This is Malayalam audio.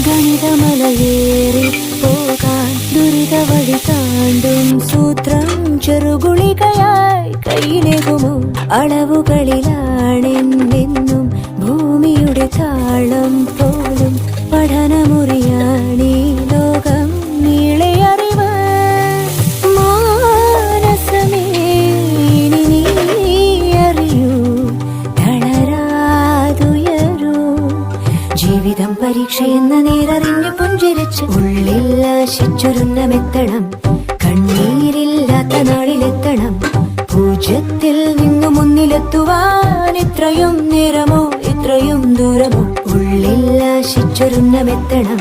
ഗണിതമലയേറി പോകാൻ ദുരിത വഴി താണ്ടും സൂത്രം ചെറുകുളികയായി കയ്യിലേകുമോ? അളവുകളിലാണെന്നെന്നും ഭൂമിയുടെ താളം പോലും പഠനമുറിയാണീ ലോകം നീളെ അറിവ്. മാനസമേ ഇനി നീ അറിയൂ, തളരാതുയരൂ. ജീവിതം പരീക്ഷയെന്ന നേരറിഞ്ഞു പുഞ്ചിരിച്ച് ഉള്ളിൽ ആശിച്ചൊരുന്നമെത്തണം. കണ്ണീരില്ലാത്ത നാളിലെത്തണം. പൂജ്യത്തിൽ നിന്നു മുന്നിലെത്തുവാൻ ഇത്രയും നേരമോ ഇത്രയും ദൂരമോ? ഉള്ളിൽ ആശിച്ചൊരുന്നമെത്തണം.